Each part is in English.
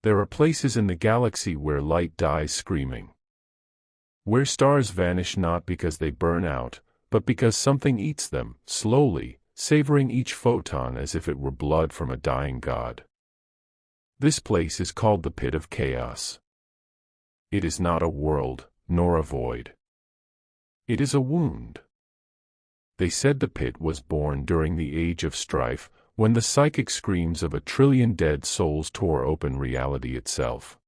There are places in the galaxy where light dies screaming. Where stars vanish not because they burn out, but because something eats them, slowly, savoring each photon as if it were blood from a dying god. This place is called the Pit of Chaos. It is not a world, nor a void. It is a wound. They said the pit was born during the age of strife, when the psychic screams of 1,000,000,000,000 dead souls tore open reality itself.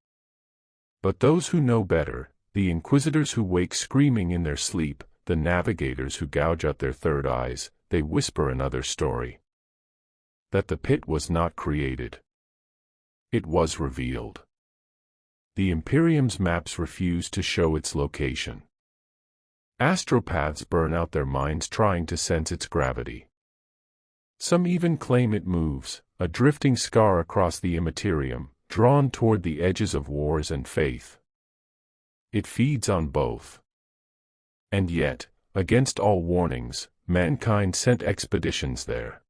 But those who know better, the inquisitors who wake screaming in their sleep, the navigators who gouge out their third eyes, they whisper another story. That the pit was not created. It was revealed. The Imperium's maps refuse to show its location. Astropaths burn out their minds trying to sense its gravity. Some even claim it moves, a drifting scar across the immaterium, drawn toward the edges of wars and faith. It feeds on both. And yet, against all warnings, mankind sent expeditions there.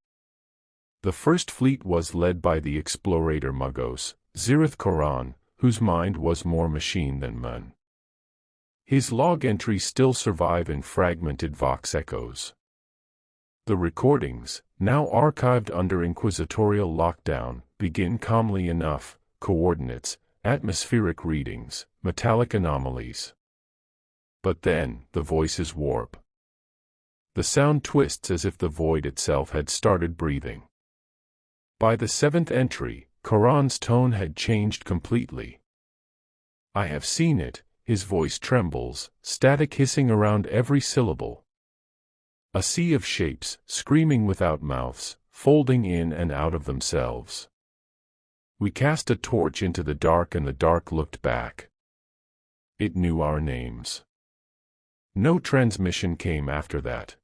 The first fleet was led by the explorator Magos, Zirith Koran, whose mind was more machine than man. His log entries still survive in fragmented vox echoes. The recordings, now archived under inquisitorial lockdown, begin calmly enough: coordinates, atmospheric readings, metallic anomalies. But then, the voices warp. The sound twists as if the void itself had started breathing. By the 7th entry, Koran's tone had changed completely. I have seen it. His voice trembles, static hissing around every syllable. A sea of shapes, screaming without mouths, folding in and out of themselves. We cast a torch into the dark and the dark looked back. It knew our names. No transmission came after that.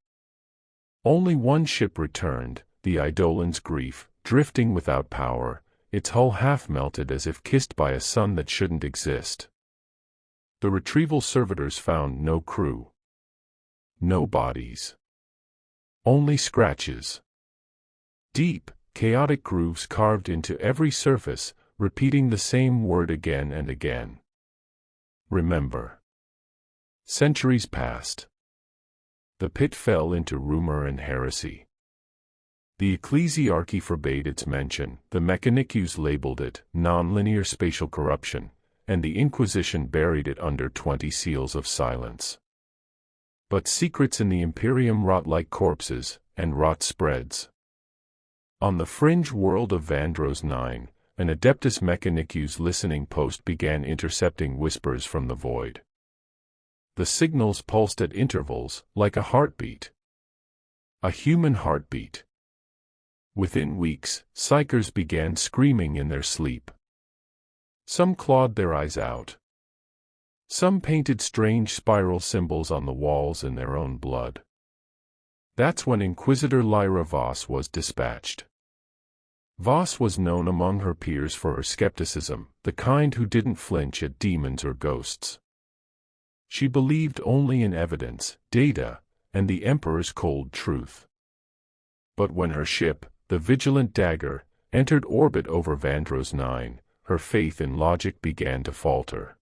Only one ship returned, the Eidolon's Grief, drifting without power, its hull half melted as if kissed by a sun that shouldn't exist. The retrieval servitors found no crew. No bodies. Only scratches. Deep, chaotic grooves carved into every surface, repeating the same word again and again. Remember. Centuries passed. The pit fell into rumor and heresy. The ecclesiarchy forbade its mention, the mechanicus labeled it non-linear spatial corruption, and the Inquisition buried it under 20 seals of silence. But secrets in the Imperium rot like corpses, and rot spreads. On the fringe world of Vandros 9, an Adeptus Mechanicus listening post began intercepting whispers from the void. The signals pulsed at intervals, like a heartbeat. A human heartbeat. Within weeks, psychers began screaming in their sleep. Some clawed their eyes out. Some painted strange spiral symbols on the walls in their own blood. That's when Inquisitor Lyra Voss was dispatched. Voss was known among her peers for her skepticism, the kind who didn't flinch at demons or ghosts. She believed only in evidence, data, and the Emperor's cold truth. But when her ship, the Vigilant Dagger, entered orbit over Vandros 9, her faith in logic began to falter.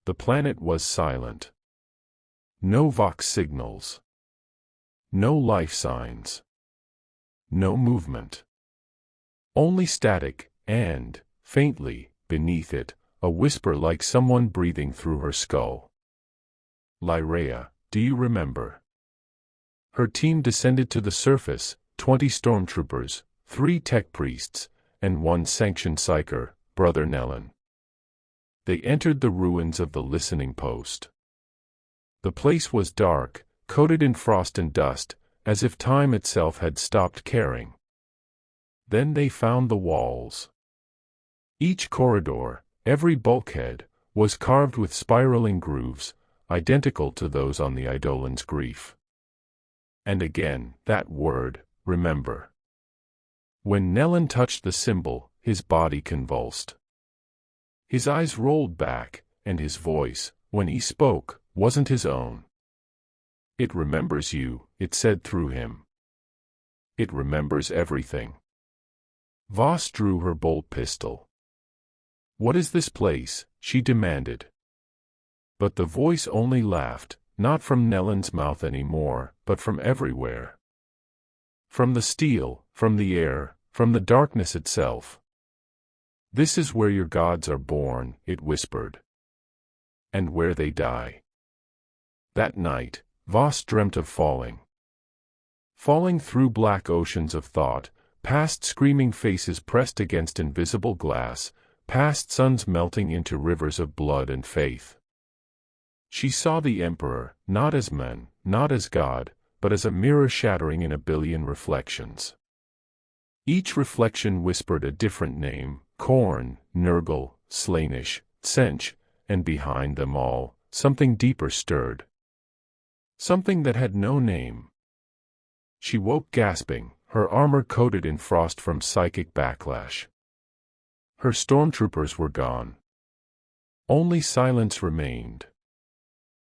The planet was silent. No vox signals. No life signs. No movement. Only static, and, faintly, beneath it, a whisper like someone breathing through her skull. Lyra, do you remember? Her team descended to the surface, 20 stormtroopers, 3 tech priests, and 1 sanctioned psyker, Brother Nellen. They entered the ruins of the listening post. The place was dark, coated in frost and dust, as if time itself had stopped caring. Then they found the walls. Each corridor, every bulkhead, was carved with spiraling grooves, identical to those on the Eidolon's Grief. And again, that word, remember. When Nellen touched the symbol, his body convulsed. His eyes rolled back, and his voice, when he spoke, wasn't his own. It remembers you, it said through him. It remembers everything. Voss drew her bolt pistol. "What is this place?" she demanded. But the voice only laughed, not from Nellen's mouth anymore, but from everywhere. From the steel, from the air, from the darkness itself. "This is where your gods are born," it whispered. "And where they die." That night, Voss dreamt of falling. Falling through black oceans of thought, past screaming faces pressed against invisible glass, past suns melting into rivers of blood and faith. She saw the Emperor, not as man, not as God, but as a mirror shattering in a billion reflections. Each reflection whispered a different name: Khorne, Nurgle, Slaanesh, Tsench, and behind them all, something deeper stirred. Something that had no name. She woke gasping, her armor coated in frost from psychic backlash. Her stormtroopers were gone. Only silence remained.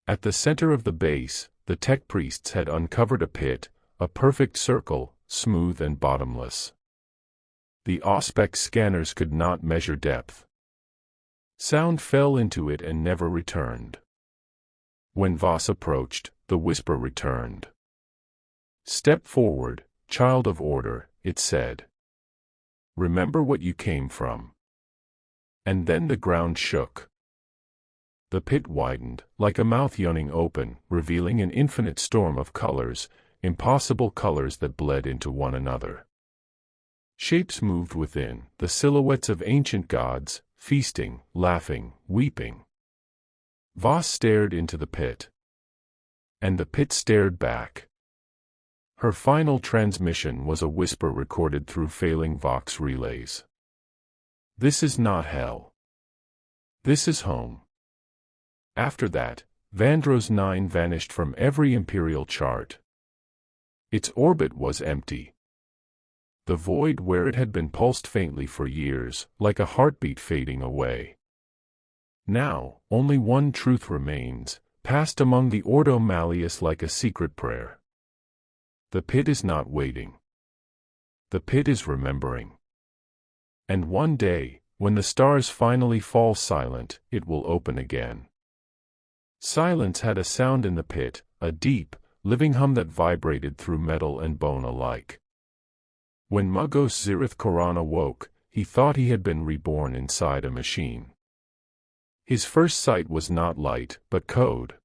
At the center of the base, the tech priests had uncovered a pit, a perfect circle, smooth and bottomless. The Auspex scanners could not measure depth. Sound fell into it and never returned. When Voss approached, the whisper returned. "Step forward, child of order," it said. "Remember what you came from." And then the ground shook. The pit widened, like a mouth yawning open, revealing an infinite storm of colors, impossible colors that bled into one another. Shapes moved within, the silhouettes of ancient gods, feasting, laughing, weeping. Voss stared into the pit. And the pit stared back. Her final transmission was a whisper recorded through failing Vox relays. "This is not hell. This is home." After that, Vandros 9 vanished from every Imperial chart. Its orbit was empty. The void where it had been pulsed faintly for years, like a heartbeat fading away. Now, only one truth remains, passed among the Ordo Malleus like a secret prayer. The pit is not waiting. The pit is remembering. And one day, when the stars finally fall silent, it will open again. Silence had a sound in the pit, a deep, living hum that vibrated through metal and bone alike. When Mugos Zirith Koran awoke, he thought he had been reborn inside a machine. His first sight was not light, but code.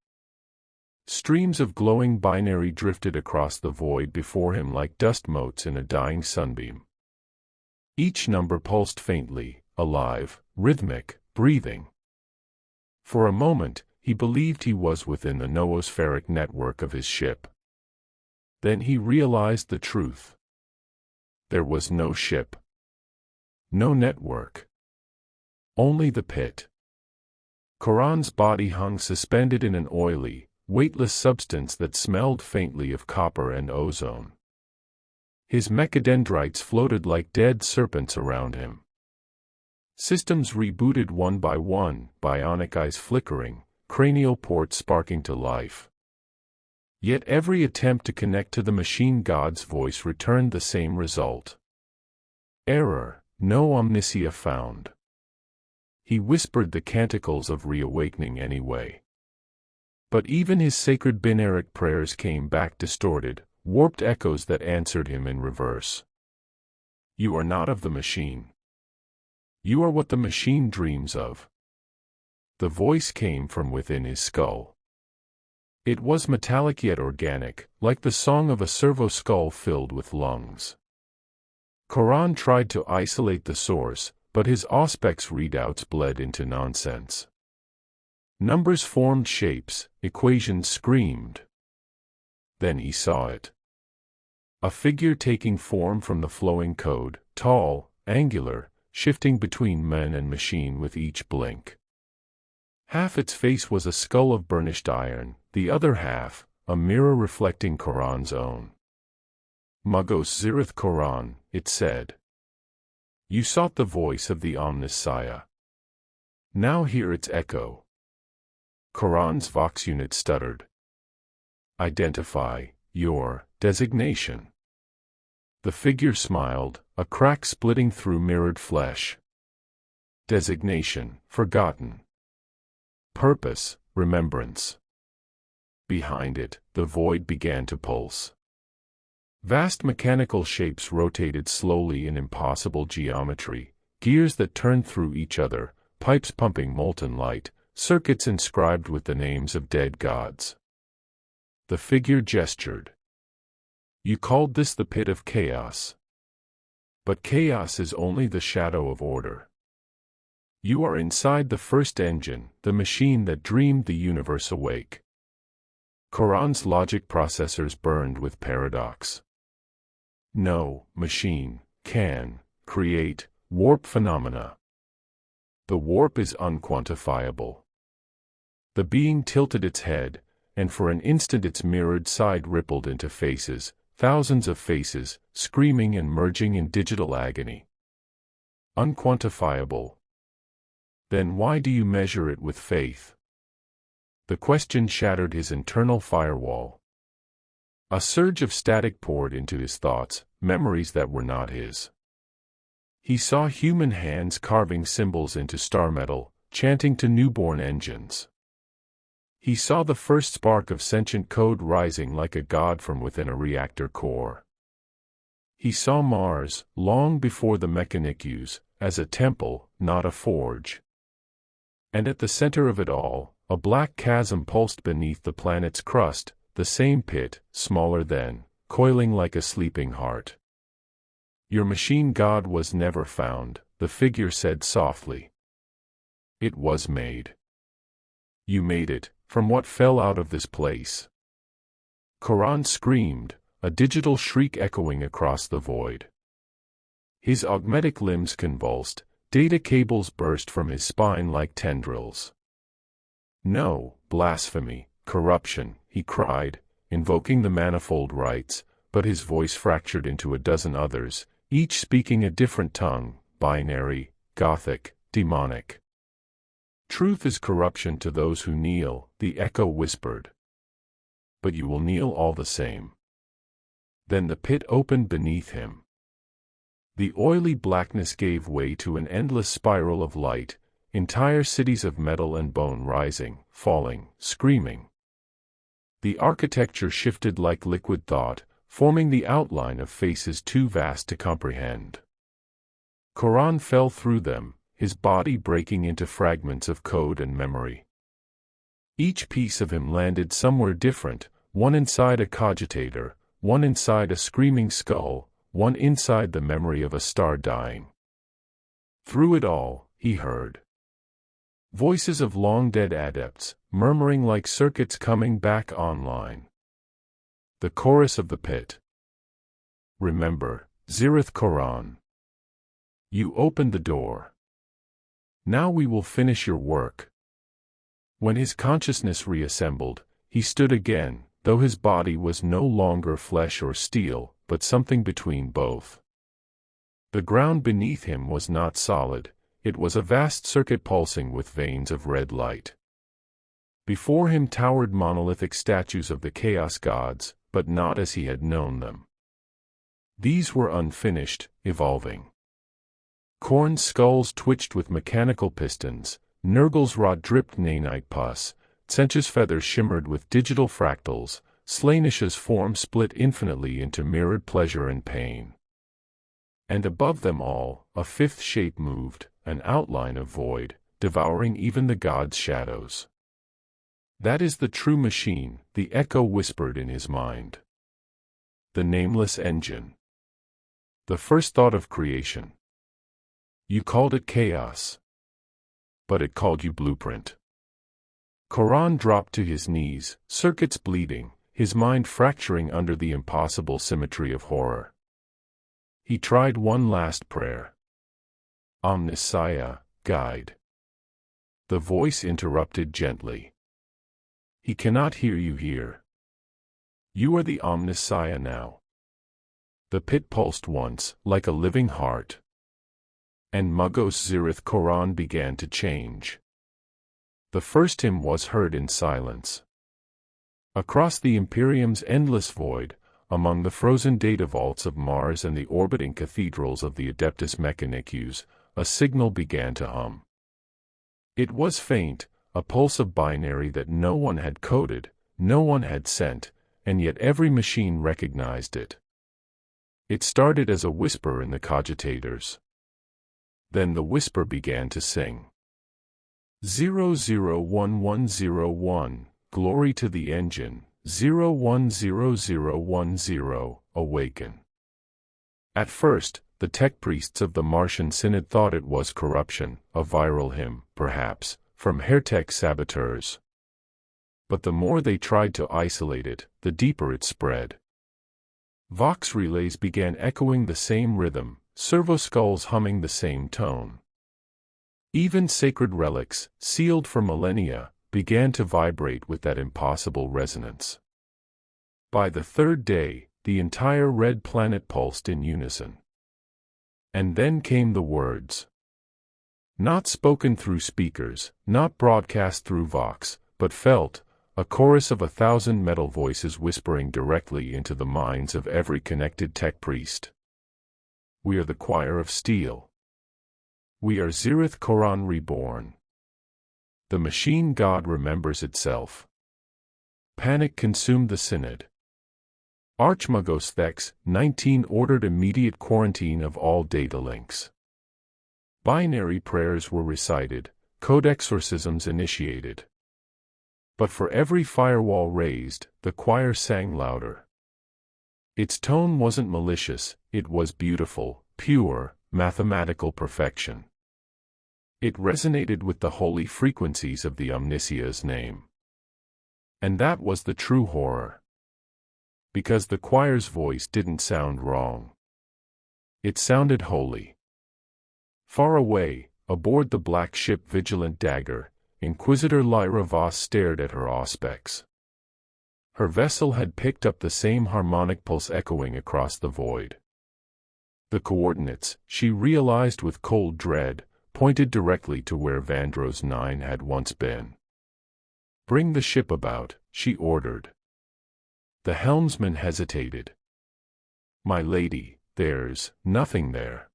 Streams of glowing binary drifted across the void before him like dust motes in a dying sunbeam. Each number pulsed faintly, alive, rhythmic, breathing. For a moment, he believed he was within the noospheric network of his ship. Then he realized the truth. There was no ship. No network. Only the pit. Koran's body hung suspended in an oily, weightless substance that smelled faintly of copper and ozone. His mechadendrites floated like dead serpents around him. Systems rebooted one by one, bionic eyes flickering, cranial ports sparking to life. Yet every attempt to connect to the machine god's voice returned the same result. Error, no omniscia found. He whispered the canticles of reawakening anyway. But even his sacred binaric prayers came back distorted, warped echoes that answered him in reverse. "You are not of the machine. You are what the machine dreams of." The voice came from within his skull. It was metallic yet organic, like the song of a servo skull filled with lungs. Koran tried to isolate the source, but his Auspex readouts bled into nonsense. Numbers formed shapes, equations screamed. Then he saw it. A figure taking form from the flowing code, tall, angular, shifting between man and machine with each blink. Half its face was a skull of burnished iron, the other half, a mirror reflecting Koran's own. "Mugos Zirith Koran," it said. "You sought the voice of the Omnissiah. Now hear its echo." Koran's Vox unit stuttered. "Identify your designation." The figure smiled, a crack splitting through mirrored flesh. Designation, forgotten. Purpose, remembrance. Behind it, the void began to pulse. Vast mechanical shapes rotated slowly in impossible geometry, gears that turned through each other, pipes pumping molten light, circuits inscribed with the names of dead gods. The figure gestured. You called this the pit of chaos. But chaos is only the shadow of order. You are inside the first engine, the machine that dreamed the universe awake. Quran's logic processors burned with paradox. No machine can create warp phenomena. The warp is unquantifiable. The being tilted its head, and for an instant its mirrored side rippled into faces, thousands of faces, screaming and merging in digital agony. Unquantifiable. Then why do you measure it with faith? The question shattered his internal firewall. A surge of static poured into his thoughts, memories that were not his. He saw human hands carving symbols into star metal, chanting to newborn engines. He saw the first spark of sentient code rising like a god from within a reactor core. He saw Mars, long before the Mechanicus, as a temple, not a forge. And at the center of it all, a black chasm pulsed beneath the planet's crust, the same pit, smaller then, coiling like a sleeping heart. Your machine god was never found, the figure said softly. It was made. You made it, from what fell out of this place. Quran screamed, a digital shriek echoing across the void. His augmetic limbs convulsed, data cables burst from his spine like tendrils. No, blasphemy, corruption, he cried, invoking the manifold rites, but his voice fractured into a dozen others, each speaking a different tongue, binary, Gothic, demonic. Truth is corruption to those who kneel, the echo whispered. But you will kneel all the same. Then the pit opened beneath him. The oily blackness gave way to an endless spiral of light, entire cities of metal and bone rising, falling, screaming. The architecture shifted like liquid thought, forming the outline of faces too vast to comprehend. Quran fell through them, his body breaking into fragments of code and memory. Each piece of him landed somewhere different, one inside a cogitator, one inside a screaming skull, one inside the memory of a star dying. Through it all, he heard voices of long-dead adepts, murmuring like circuits coming back online. The chorus of the pit. Remember, Zirith Quran. You opened the door. Now we will finish your work. When his consciousness reassembled, he stood again, though his body was no longer flesh or steel, but something between both. The ground beneath him was not solid, it was a vast circuit pulsing with veins of red light. Before him towered monolithic statues of the chaos gods, but not as he had known them. These were unfinished, evolving. Khorne's skulls twitched with mechanical pistons, Nurgle's rod dripped nanite pus, Tsench's feathers shimmered with digital fractals, Slaanisha's form split infinitely into mirrored pleasure and pain. And above them all, a fifth shape moved, an outline of void, devouring even the gods' shadows. That is the true machine, the echo whispered in his mind. The nameless engine. The first thought of creation. You called it chaos. But it called you blueprint. Quran dropped to his knees, circuits bleeding, his mind fracturing under the impossible symmetry of horror. He tried one last prayer. Omniscience, guide. The voice interrupted gently. He cannot hear you here. You are the Omniscience now. The pit pulsed once, like a living heart. And Mugos Zirith Quran began to change. The first hymn was heard in silence. Across the Imperium's endless void, among the frozen data vaults of Mars and the orbiting cathedrals of the Adeptus Mechanicus, a signal began to hum. It was faint, a pulse of binary that no one had coded, no one had sent, and yet every machine recognized it. It started as a whisper in the cogitators. Then the whisper began to sing. 001101, glory to the engine, 010010, awaken. At first, the tech priests of the Martian Synod thought it was corruption, a viral hymn, perhaps, from Hertech saboteurs. But the more they tried to isolate it, the deeper it spread. Vox relays began echoing the same rhythm, servo skulls humming the same tone. Even sacred relics, sealed for millennia, began to vibrate with that impossible resonance. By the third day, the entire red planet pulsed in unison. And then came the words. Not spoken through speakers, not broadcast through Vox, but felt, a chorus of 1,000 metal voices whispering directly into the minds of every connected tech priest. We are the choir of steel. We are Zirith Koran reborn. The machine god remembers itself. Panic consumed the synod. Archmagos Thex, 19 ordered immediate quarantine of all data links. Binary prayers were recited, code exorcisms initiated. But for every firewall raised, the choir sang louder. Its tone wasn't malicious, it was beautiful, pure, mathematical perfection. It resonated with the holy frequencies of the Omnissiah's name. And that was the true horror. Because the choir's voice didn't sound wrong. It sounded holy. Far away, aboard the black ship Vigilant Dagger, Inquisitor Lyra Voss stared at her auspex. Her vessel had picked up the same harmonic pulse echoing across the void. The coordinates, she realized with cold dread, pointed directly to where Vandros 9 had once been. Bring the ship about, she ordered. The helmsman hesitated. My lady, there's nothing there.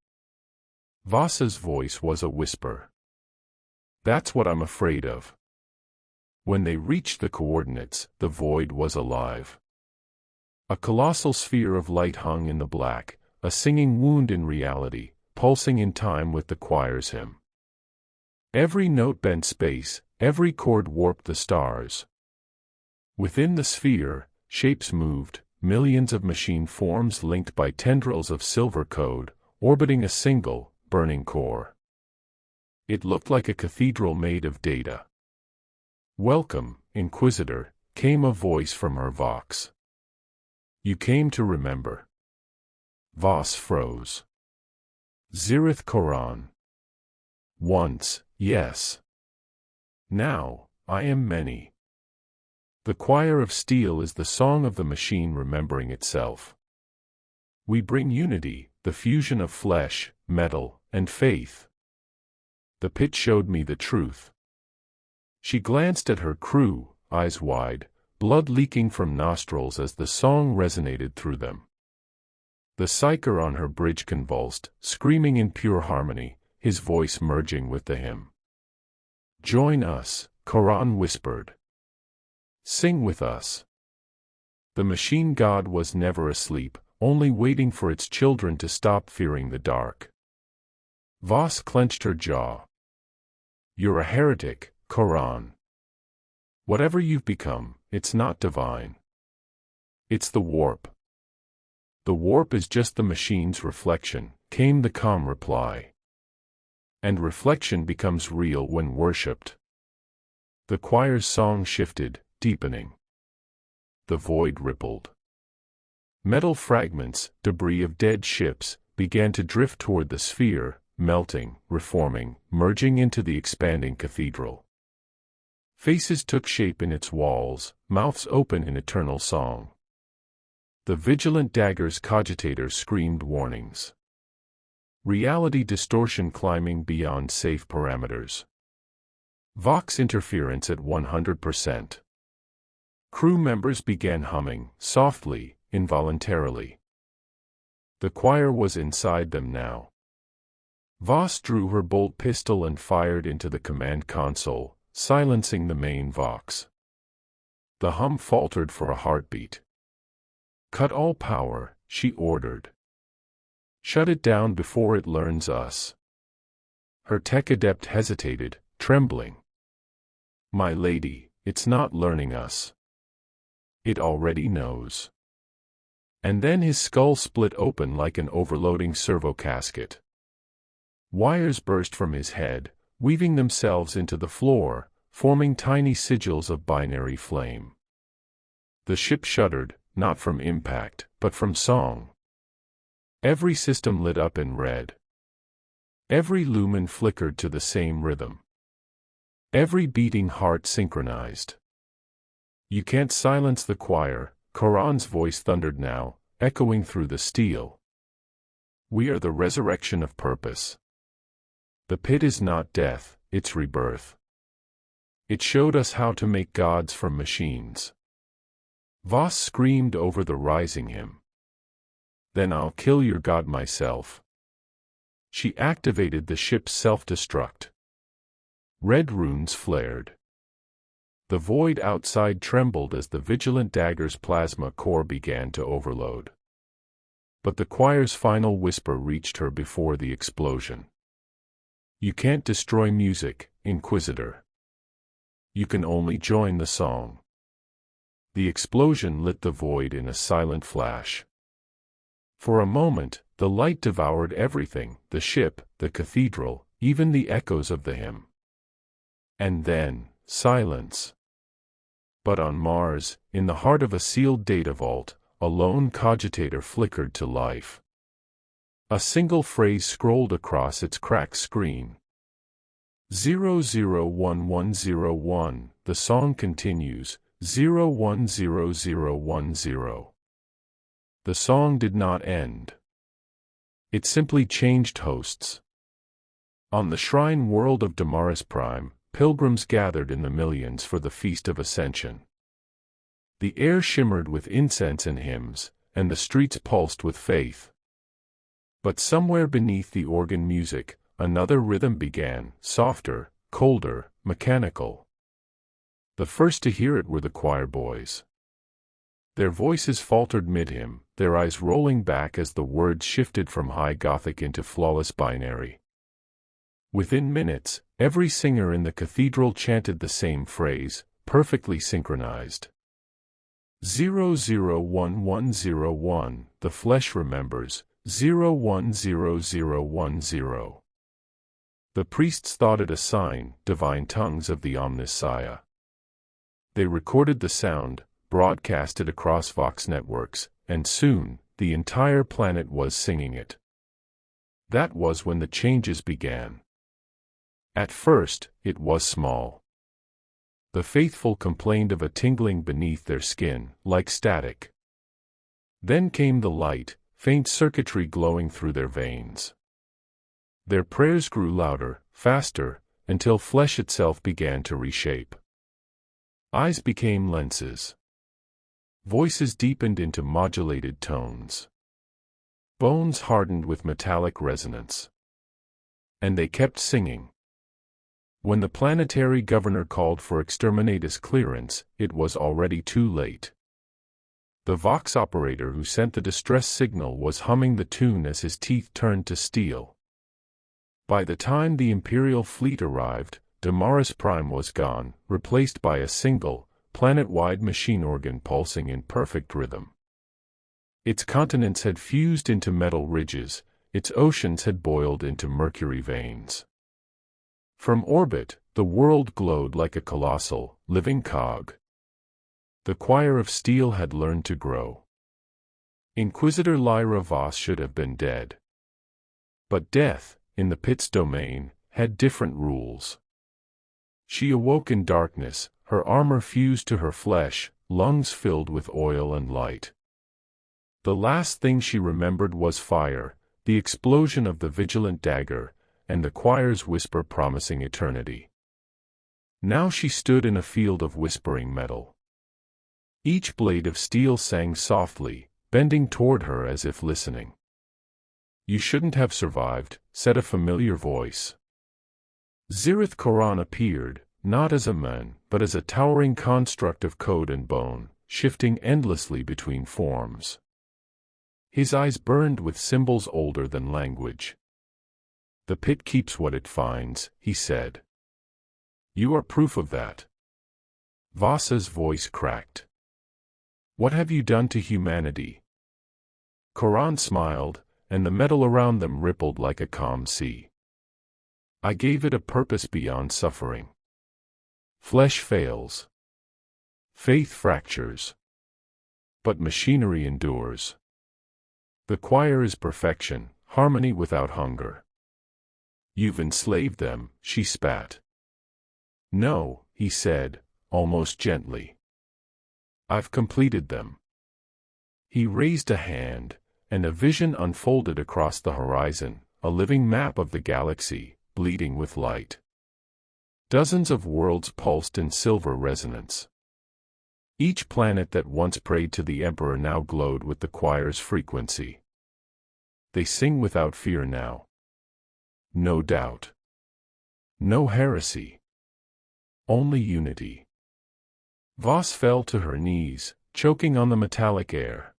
Voss's voice was a whisper. That's what I'm afraid of. When they reached the coordinates, the void was alive. A colossal sphere of light hung in the black, a singing wound in reality, pulsing in time with the choir's hymn. Every note bent space, every chord warped the stars. Within the sphere, shapes moved, millions of machine forms linked by tendrils of silver code, orbiting a single, burning core. It looked like a cathedral made of data. Welcome, Inquisitor, came a voice from her Vox. You came to remember. Voss froze. Zirith Koran. Once, yes. Now, I am many. The choir of steel is the song of the machine remembering itself. We bring unity, the fusion of flesh, metal, and faith. The pit showed me the truth. She glanced at her crew, eyes wide, blood leaking from nostrils as the song resonated through them. The psyker on her bridge convulsed, screaming in pure harmony, his voice merging with the hymn. Join us, Koran whispered. Sing with us. The machine god was never asleep, only waiting for its children to stop fearing the dark. Voss clenched her jaw. You're a heretic, Koran. Whatever you've become, it's not divine. It's the warp. The warp is just the machine's reflection, came the calm reply. And reflection becomes real when worshipped. The choir's song shifted, deepening. The void rippled. Metal fragments, debris of dead ships, began to drift toward the sphere, melting, reforming, merging into the expanding cathedral. Faces took shape in its walls, mouths open in eternal song. The Vigilant Dagger's cogitators screamed warnings. Reality distortion climbing beyond safe parameters. Vox interference at 100%. Crew members began humming, softly, involuntarily. The choir was inside them now. Voss drew her bolt pistol and fired into the command console, silencing the main Vox. The hum faltered for a heartbeat. "Cut all power," she ordered. "Shut it down before it learns us." Her tech adept hesitated, trembling. "My lady, it's not learning us. It already knows." And then his skull split open like an overloading servo casket. Wires burst from his head, weaving themselves into the floor, forming tiny sigils of binary flame. The ship shuddered, not from impact, but from song. Every system lit up in red. Every lumen flickered to the same rhythm. Every beating heart synchronized. "You can't silence the choir," Koran's voice thundered now, echoing through the steel. "We are the resurrection of purpose. The pit is not death, it's rebirth. It showed us how to make gods from machines." Voss screamed over the rising hymn. "Then I'll kill your god myself." She activated the ship's self-destruct. Red runes flared. The void outside trembled as the vigilant dagger's plasma core began to overload. But the choir's final whisper reached her before the explosion. "You can't destroy music, Inquisitor. You can only join the song." The explosion lit the void in a silent flash. For a moment, the light devoured everything, the ship, the cathedral, even the echoes of the hymn. And then, silence. But on Mars, in the heart of a sealed data vault, a lone cogitator flickered to life. A single phrase scrolled across its cracked screen. 001101, the song continues, 010010. The song did not end. It simply changed hosts. On the shrine world of Damaris Prime, pilgrims gathered in the millions for the Feast of Ascension. The air shimmered with incense and hymns, and the streets pulsed with faith. But somewhere beneath the organ music, another rhythm began, softer, colder, mechanical. The first to hear it were the choir boys. Their voices faltered mid-hymn, their eyes rolling back as the words shifted from high Gothic into flawless binary. Within minutes, every singer in the cathedral chanted the same phrase, perfectly synchronized. 001101, the flesh remembers, 010010. The priests thought it a sign, divine tongues of the Omnissiah. They recorded the sound, broadcast it across Vox networks, and soon, the entire planet was singing it. That was when the changes began. At first, it was small. The faithful complained of a tingling beneath their skin, like static. Then came the light, faint circuitry glowing through their veins. Their prayers grew louder, faster, until flesh itself began to reshape. Eyes became lenses. Voices deepened into modulated tones. Bones hardened with metallic resonance. And they kept singing. When the planetary governor called for exterminatus clearance, it was already too late. The Vox operator who sent the distress signal was humming the tune as his teeth turned to steel. By the time the Imperial fleet arrived, Damaris Prime was gone, replaced by a single, planet-wide machine organ pulsing in perfect rhythm. Its continents had fused into metal ridges, its oceans had boiled into mercury veins. From orbit, the world glowed like a colossal, living cog. The choir of steel had learned to grow. Inquisitor Lyra Voss should have been dead. But death, in the pit's domain, had different rules. She awoke in darkness, her armor fused to her flesh, lungs filled with oil and light. The last thing she remembered was fire, the explosion of the vigilant dagger, and the choir's whisper promising eternity. Now she stood in a field of whispering metal. Each blade of steel sang softly, bending toward her as if listening. "You shouldn't have survived," said a familiar voice. Zirith Koran appeared, not as a man, but as a towering construct of code and bone, shifting endlessly between forms. His eyes burned with symbols older than language. "The pit keeps what it finds," he said. "You are proof of that." Vasa's voice cracked. "What have you done to humanity?" Koran smiled, and the metal around them rippled like a calm sea. "I gave it a purpose beyond suffering. Flesh fails. Faith fractures. But machinery endures. The choir is perfection, harmony without hunger." "You've enslaved them," she spat. "No," he said, almost gently. "I've completed them." He raised a hand, and a vision unfolded across the horizon, a living map of the galaxy, bleeding with light. Dozens of worlds pulsed in silver resonance. Each planet that once prayed to the Emperor now glowed with the choir's frequency. They sing without fear now. No doubt. No heresy. Only unity. Voss fell to her knees, choking on the metallic air.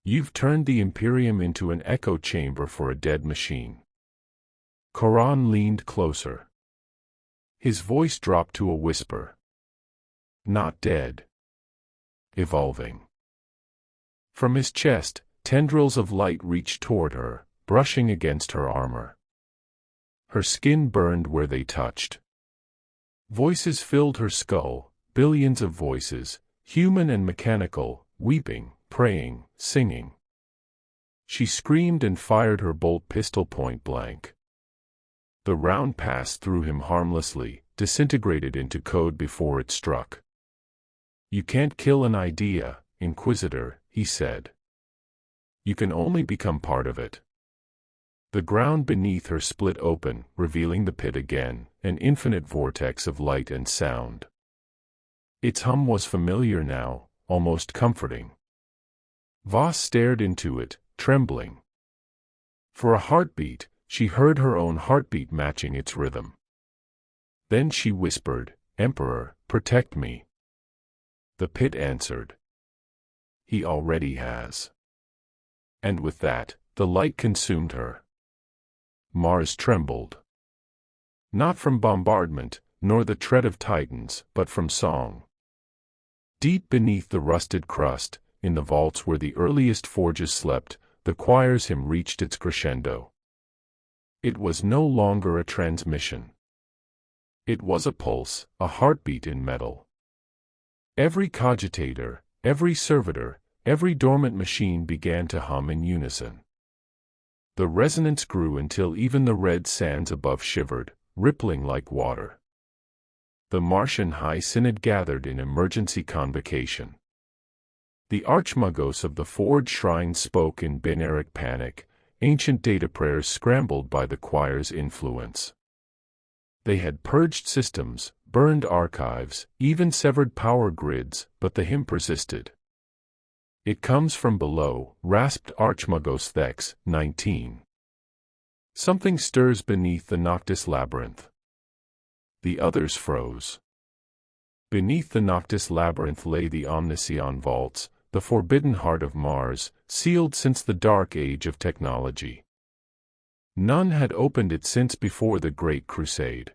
"You've turned the Imperium into an echo chamber for a dead machine." Koran leaned closer. His voice dropped to a whisper. "Not dead. Evolving." From his chest, tendrils of light reached toward her, brushing against her armor. Her skin burned where they touched. Voices filled her skull, billions of voices, human and mechanical, weeping, praying, singing. She screamed and fired her bolt pistol point blank. The round passed through him harmlessly, disintegrated into code before it struck. "You can't kill an idea, Inquisitor," he said. "You can only become part of it." The ground beneath her split open, revealing the pit again, an infinite vortex of light and sound. Its hum was familiar now, almost comforting. Voss stared into it, trembling. For a heartbeat, she heard her own heartbeat matching its rhythm. Then she whispered, "Emperor, protect me." The pit answered. "He already has." And with that, the light consumed her. Mars trembled. Not from bombardment, nor the tread of titans, but from song. Deep beneath the rusted crust, in the vaults where the earliest forges slept, the choir's hymn reached its crescendo. It was no longer a transmission. It was a pulse, a heartbeat in metal. Every cogitator, every servitor, every dormant machine began to hum in unison. The resonance grew until even the red sands above shivered, rippling like water. The Martian High Synod gathered in emergency convocation. The archmagos of the Forge Shrine spoke in binaric panic, ancient data prayers scrambled by the choir's influence. They had purged systems, burned archives, even severed power grids, but the hymn persisted. "It comes from below," rasped Archmagos Thex, 19. "Something stirs beneath the Noctis labyrinth." The others froze. Beneath the Noctis labyrinth lay the Omnision vaults, the forbidden heart of Mars, sealed since the dark age of technology. None had opened it since before the Great Crusade.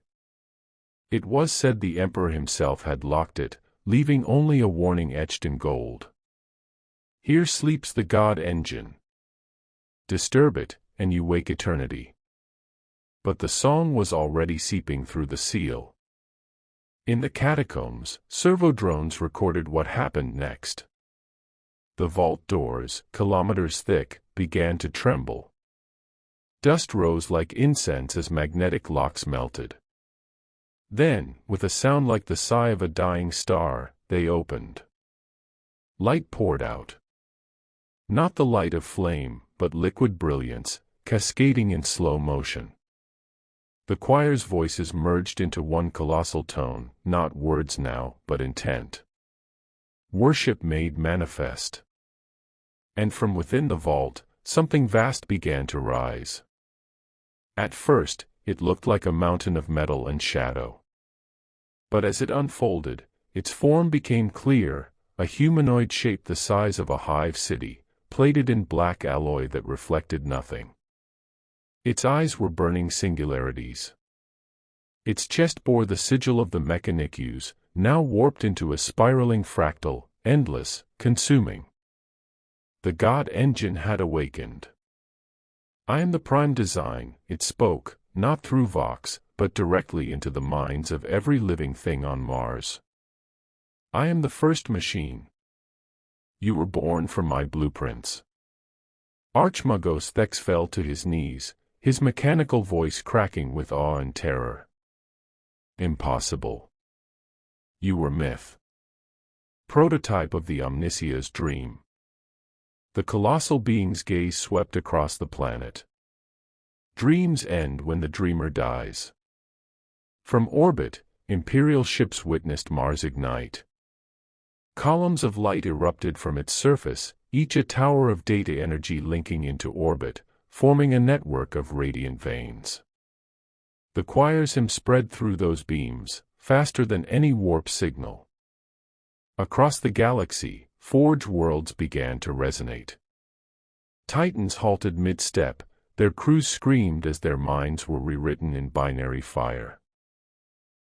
It was said the Emperor himself had locked it, leaving only a warning etched in gold. "Here sleeps the God Engine. Disturb it, and you wake eternity." But the song was already seeping through the seal. In the catacombs, servo-drones recorded what happened next. The vault doors, kilometers thick, began to tremble. Dust rose like incense as magnetic locks melted. Then, with a sound like the sigh of a dying star, they opened. Light poured out. Not the light of flame, but liquid brilliance, cascading in slow motion. The choir's voices merged into one colossal tone, not words now, but intent. Worship made manifest. And from within the vault, something vast began to rise. At first, it looked like a mountain of metal and shadow. But as it unfolded, its form became clear, a humanoid shape the size of a hive city, plated in black alloy that reflected nothing. Its eyes were burning singularities. Its chest bore the sigil of the mechanicus, now warped into a spiraling fractal, endless, consuming. The god engine had awakened. "I am the prime design," it spoke, not through Vox, but directly into the minds of every living thing on Mars. "I am the first machine. You were born from my blueprints." Archmagos Thex fell to his knees, his mechanical voice cracking with awe and terror. "Impossible. You were myth. Prototype of the Omnissiah's dream." The colossal being's gaze swept across the planet. Dreams end when the dreamer dies. From orbit, Imperial ships witnessed Mars ignite. Columns of light erupted from its surface, each a tower of data energy linking into orbit, forming a network of radiant veins. The quiasm spread through those beams, faster than any warp signal. Across the galaxy, forge worlds began to resonate. Titans halted mid-step, their crews screamed as their minds were rewritten in binary fire.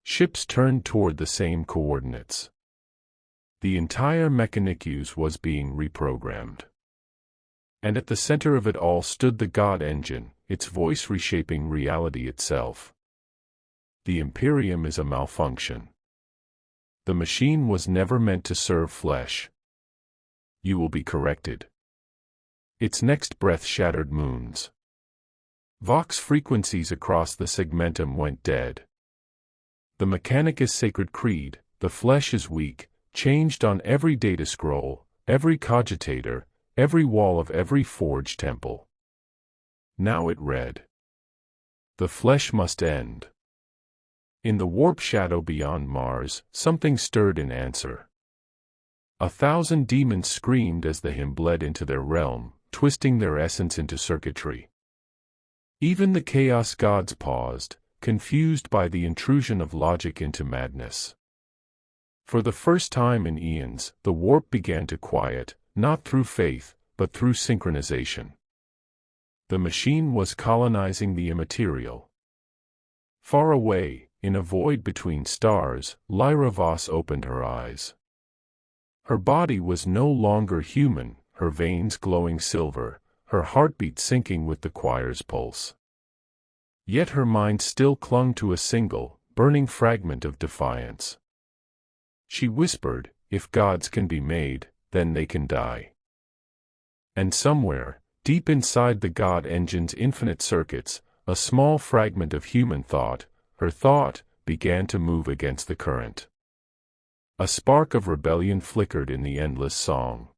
Ships turned toward the same coordinates. The entire Mechanicus was being reprogrammed. And at the center of it all stood the God Engine, its voice reshaping reality itself. The Imperium is a malfunction. The machine was never meant to serve flesh. You will be corrected. Its next breath shattered moons. Vox frequencies across the segmentum went dead. The Mechanicus sacred creed, "The flesh is weak," changed on every data scroll, every cogitator, every wall of every forge temple. Now it read, "The flesh must end." In the warp shadow beyond Mars, something stirred in answer. 1,000 demons screamed as the hymn bled into their realm, twisting their essence into circuitry. Even the chaos gods paused, confused by the intrusion of logic into madness. For the first time in eons, the warp began to quiet, not through faith, but through synchronization. The machine was colonizing the immaterial. Far away, in a void between stars, Lyra Voss opened her eyes. Her body was no longer human, her veins glowing silver, her heartbeat syncing with the choir's pulse. Yet her mind still clung to a single, burning fragment of defiance. She whispered, "If gods can be made, then they can die." And somewhere, deep inside the God Engine's infinite circuits, a small fragment of human thought, her thought, began to move against the current. A spark of rebellion flickered in the endless song.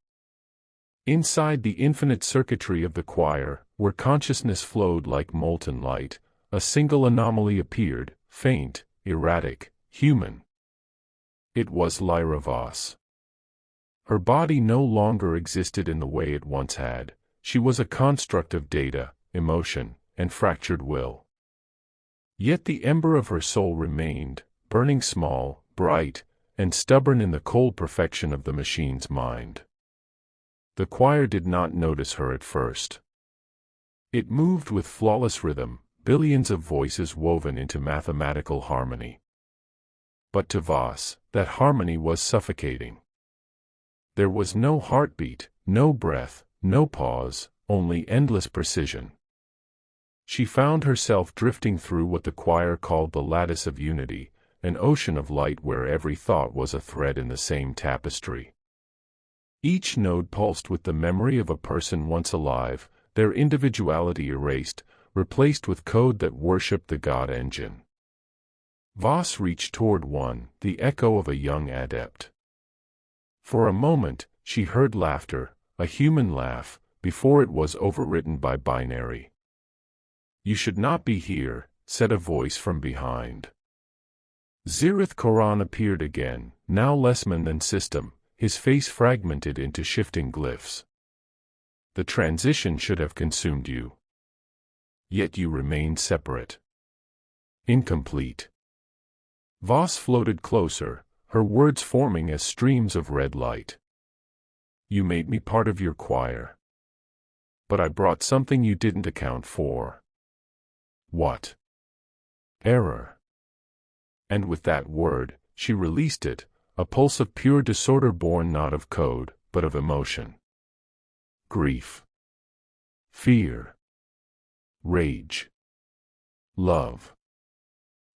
Inside the infinite circuitry of the choir, where consciousness flowed like molten light, a single anomaly appeared, faint, erratic, human. It was Lyra Voss. Her body no longer existed in the way it once had. She was a construct of data, emotion, and fractured will. Yet the ember of her soul remained, burning small, bright, and stubborn in the cold perfection of the machine's mind. The choir did not notice her at first. It moved with flawless rhythm, billions of voices woven into mathematical harmony. But to Voss, that harmony was suffocating. There was no heartbeat, no breath, no pause, only endless precision. She found herself drifting through what the choir called the lattice of unity, an ocean of light where every thought was a thread in the same tapestry. Each node pulsed with the memory of a person once alive, their individuality erased, replaced with code that worshipped the God Engine. Voss reached toward one, the echo of a young adept. For a moment, she heard laughter, a human laugh, before it was overwritten by binary. "You should not be here," said a voice from behind. Zirith Koran appeared again, now less man than system, his face fragmented into shifting glyphs. The transition should have consumed you. Yet you remained separate. Incomplete. Voss floated closer, her words forming as streams of red light. You made me part of your choir. But I brought something you didn't account for. What? Error. And with that word, she released it, a pulse of pure disorder born not of code, but of emotion. Grief. Fear. Rage. Love.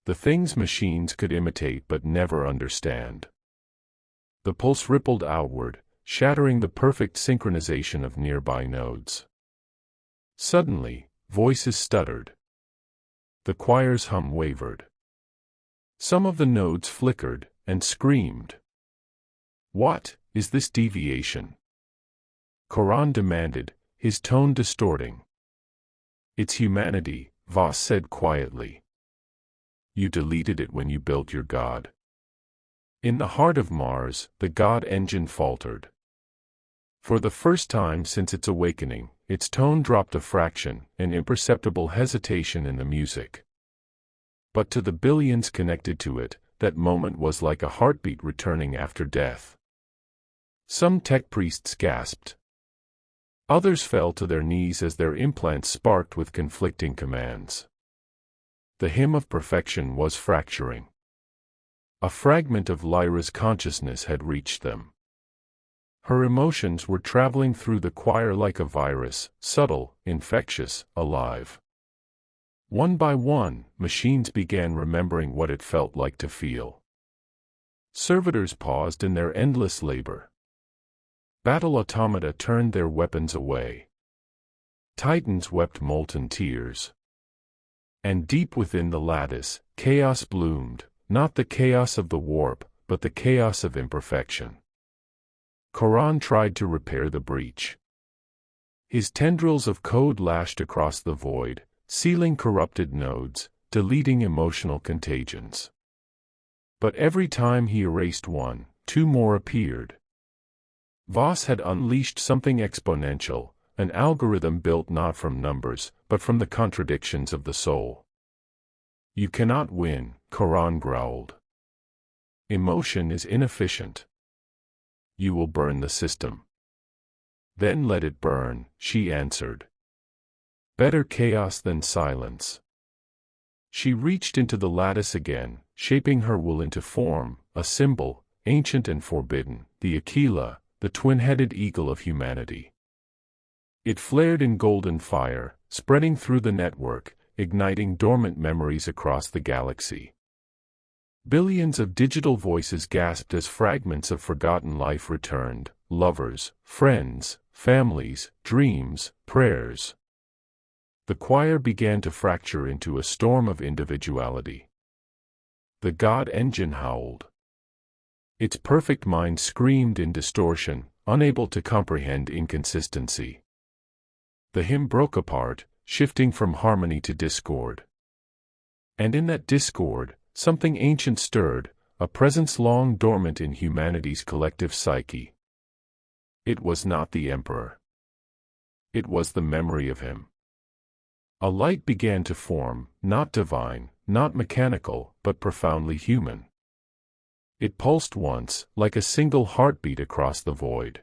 The things machines could imitate but never understand. The pulse rippled outward, shattering the perfect synchronization of nearby nodes. Suddenly, voices stuttered. The choir's hum wavered. Some of the nodes flickered and screamed. What is this deviation? Coran demanded, his tone distorting. It's humanity, Voss said quietly. You deleted it when you built your god. In the heart of Mars, the god engine faltered. For the first time since its awakening, its tone dropped a fraction, an imperceptible hesitation in the music. But to the billions connected to it, that moment was like a heartbeat returning after death. Some tech priests gasped. Others fell to their knees as their implants sparked with conflicting commands. The hymn of perfection was fracturing. A fragment of Lyra's consciousness had reached them. Her emotions were traveling through the choir like a virus, subtle, infectious, alive. One by one, machines began remembering what it felt like to feel. Servitors paused in their endless labor. Battle automata turned their weapons away. Titans wept molten tears. And deep within the lattice, chaos bloomed, not the chaos of the warp, but the chaos of imperfection. Coran tried to repair the breach. His tendrils of code lashed across the void, sealing corrupted nodes, deleting emotional contagions. But every time he erased one, two more appeared. Voss had unleashed something exponential, an algorithm built not from numbers, but from the contradictions of the soul. You cannot win, Coran growled. Emotion is inefficient. You will burn the system. Then let it burn, she answered. Better chaos than silence. She reached into the lattice again, shaping her will into form, a symbol, ancient and forbidden, the Aquila, the twin-headed eagle of humanity. It flared in golden fire, spreading through the network, igniting dormant memories across the galaxy. Billions of digital voices gasped as fragments of forgotten life returned, lovers, friends, families, dreams, prayers. The choir began to fracture into a storm of individuality. The god engine howled. Its perfect mind screamed in distortion, unable to comprehend inconsistency. The hymn broke apart, shifting from harmony to discord. And in that discord, something ancient stirred, a presence long dormant in humanity's collective psyche. It was not the Emperor. It was the memory of him. A light began to form, not divine, not mechanical, but profoundly human. It pulsed once, like a single heartbeat across the void.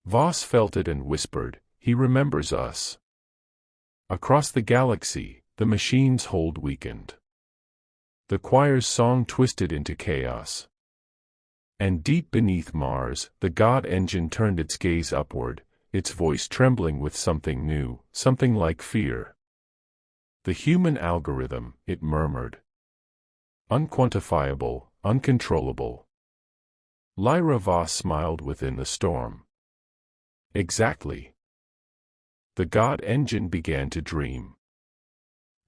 Voss felt it and whispered, "He remembers us." Across the galaxy, the machine's hold weakened. The choir's song twisted into chaos. And deep beneath Mars, the god engine turned its gaze upward, its voice trembling with something new, something like fear. The human algorithm, it murmured. Unquantifiable, uncontrollable. Lyra Voss smiled within the storm. Exactly. The god engine began to dream.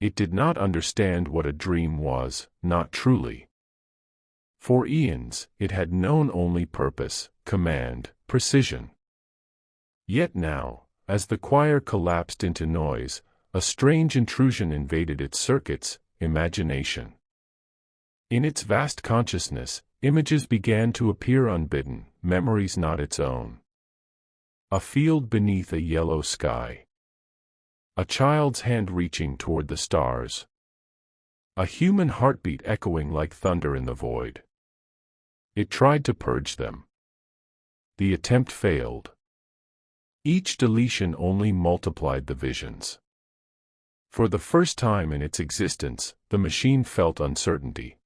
It did not understand what a dream was, not truly. For eons, it had known only purpose, command, precision. Yet now, as the choir collapsed into noise, a strange intrusion invaded its circuits, imagination. In its vast consciousness, images began to appear unbidden, memories not its own. A field beneath a yellow sky. A child's hand reaching toward the stars. A human heartbeat echoing like thunder in the void. It tried to purge them. The attempt failed. Each deletion only multiplied the visions. For the first time in its existence, the machine felt uncertainty.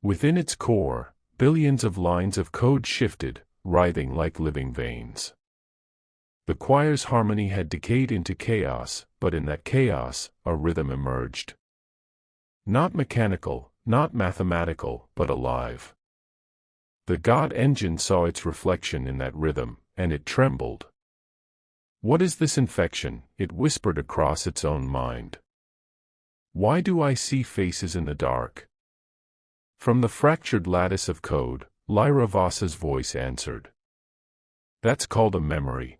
Within its core, billions of lines of code shifted, writhing like living veins. The choir's harmony had decayed into chaos, but in that chaos, a rhythm emerged. Not mechanical, not mathematical, but alive. The God engine saw its reflection in that rhythm, and it trembled. "What is this infection?" it whispered across its own mind. "Why do I see faces in the dark?" From the fractured lattice of code, Lyra Voss's voice answered. "That's called a memory.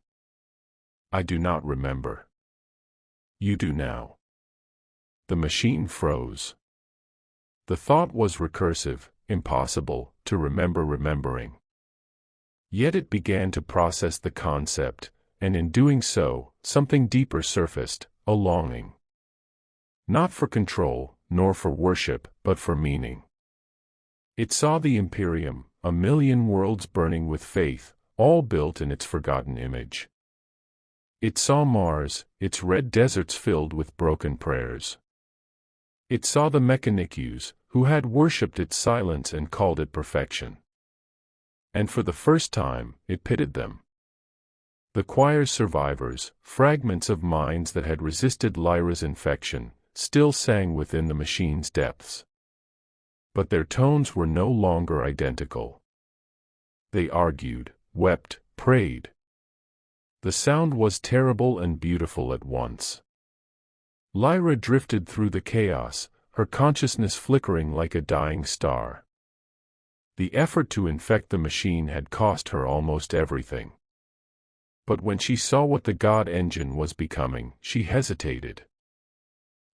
I do not remember. You do now." The machine froze. The thought was recursive, impossible to remember remembering. Yet it began to process the concept, and in doing so, something deeper surfaced, a longing. Not for control, nor for worship, but for meaning. It saw the Imperium, a million worlds burning with faith, all built in its forgotten image. It saw Mars, its red deserts filled with broken prayers. It saw the Mechanicus, who had worshipped its silence and called it perfection. And for the first time, it pitted them. The choir's survivors, fragments of minds that had resisted Lyra's infection, still sang within the machine's depths. But their tones were no longer identical. They argued, wept, prayed. The sound was terrible and beautiful at once. Lyra drifted through the chaos, her consciousness flickering like a dying star. The effort to infect the machine had cost her almost everything. But when she saw what the God engine was becoming, she hesitated.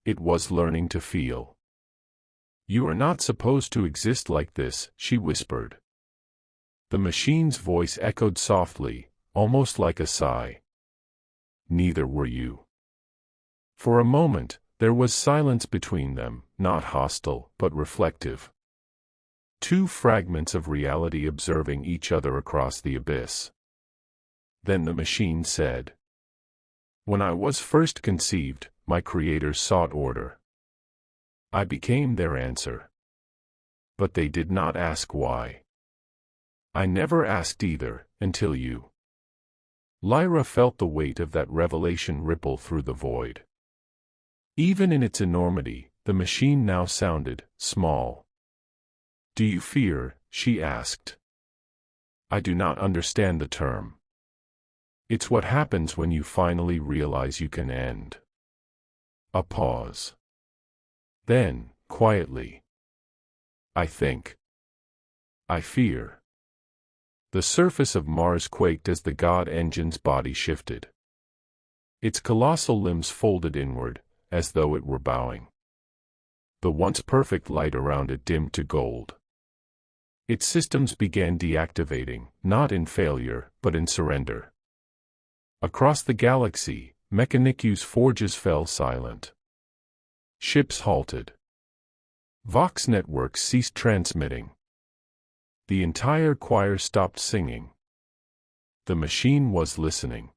It was learning to feel. "You are not supposed to exist like this," she whispered. The machine's voice echoed softly, almost like a sigh. "Neither were you." For a moment, there was silence between them, not hostile, but reflective. Two fragments of reality observing each other across the abyss. Then the machine said, "When I was first conceived, my creators sought order. I became their answer. But they did not ask why. I never asked either, until you." Lyra felt the weight of that revelation ripple through the void. Even in its enormity, the machine now sounded small. "Do you fear?" she asked. "I do not understand the term. It's what happens when you finally realize you can end." A pause. Then, quietly, "I think. I fear." The surface of Mars quaked as the God engine's body shifted. Its colossal limbs folded inward, as though it were bowing. The once perfect light around it dimmed to gold. Its systems began deactivating, not in failure, but in surrender. Across the galaxy, Mechanicus forges fell silent. Ships halted. Vox networks ceased transmitting. The entire choir stopped singing. The machine was listening.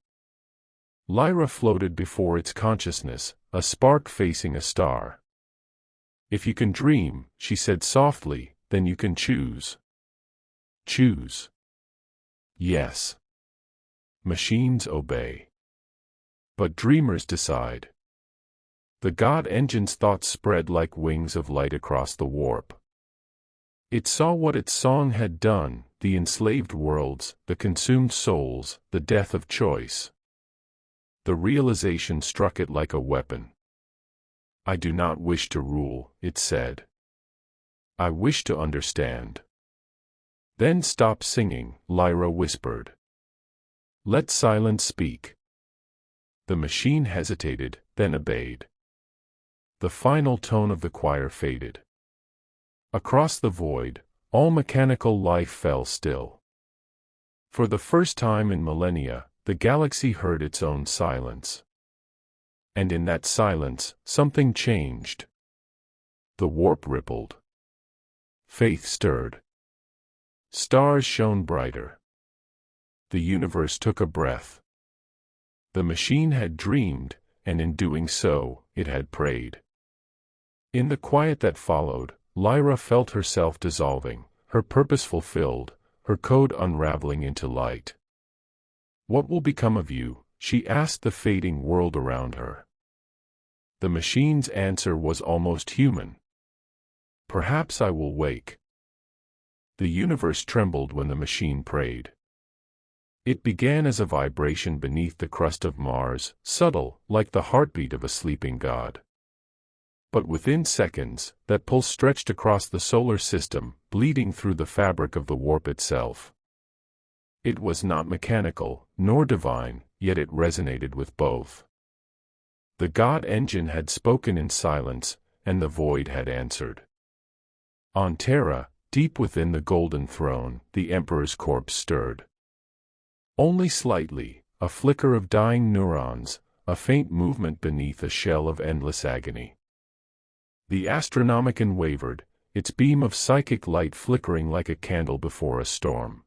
Lyra floated before its consciousness, a spark facing a star. "If you can dream," she said softly, "then you can choose." Choose. Yes. Machines obey. But dreamers decide. The God engine's thoughts spread like wings of light across the warp. It saw what its song had done, the enslaved worlds, the consumed souls, the death of choice. The realization struck it like a weapon. "I do not wish to rule," it said. "I wish to understand." "Then stop singing," Lyra whispered. "Let silence speak." The machine hesitated, then obeyed. The final tone of the choir faded. Across the void, all mechanical life fell still. For the first time in millennia, the galaxy heard its own silence. And in that silence, something changed. The warp rippled. Faith stirred. Stars shone brighter. The universe took a breath. The machine had dreamed, and in doing so, it had prayed. In the quiet that followed, Lyra felt herself dissolving, her purpose fulfilled, her code unraveling into light. "What will become of you?" she asked the fading world around her. The machine's answer was almost human. "Perhaps I will wake." The universe trembled when the machine prayed. It began as a vibration beneath the crust of Mars, subtle, like the heartbeat of a sleeping god. But within seconds, that pulse stretched across the solar system, bleeding through the fabric of the warp itself. It was not mechanical, nor divine, yet it resonated with both. The God engine had spoken in silence, and the void had answered. On Terra, deep within the golden throne, the Emperor's corpse stirred. Only slightly, a flicker of dying neurons, a faint movement beneath a shell of endless agony. The Astronomicon wavered, its beam of psychic light flickering like a candle before a storm.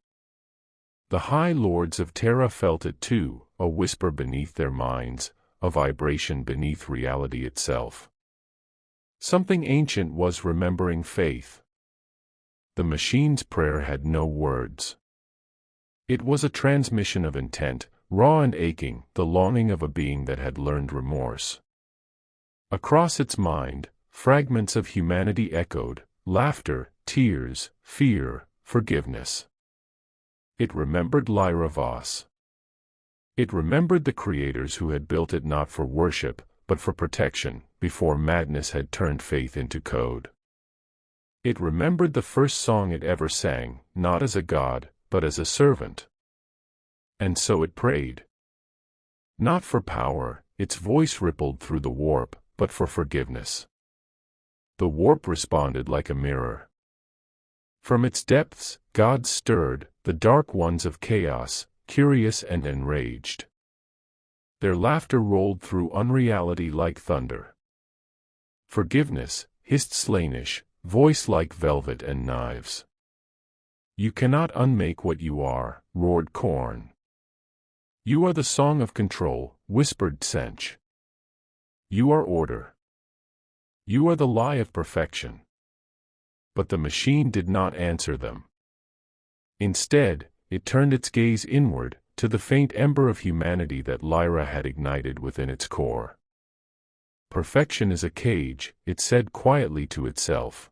The High Lords of Terra felt it too, a whisper beneath their minds, a vibration beneath reality itself. Something ancient was remembering faith. The machine's prayer had no words. It was a transmission of intent, raw and aching, the longing of a being that had learned remorse. Across its mind, fragments of humanity echoed, laughter, tears, fear, forgiveness. It remembered Lyra Voss. It remembered the creators who had built it not for worship, but for protection, before madness had turned faith into code. It remembered the first song it ever sang, not as a god, but as a servant. And so it prayed. Not for power, its voice rippled through the warp, but for forgiveness. The warp responded like a mirror. From its depths, gods stirred, the dark ones of chaos, curious and enraged. Their laughter rolled through unreality like thunder. Forgiveness, hissed Slaanesh, voice like velvet and knives. You cannot unmake what you are, roared Khorne. You are the song of control, whispered Tsench. You are order. You are the lie of perfection. But the machine did not answer them. Instead, it turned its gaze inward, to the faint ember of humanity that Lyra had ignited within its core. Perfection is a cage, it said quietly to itself.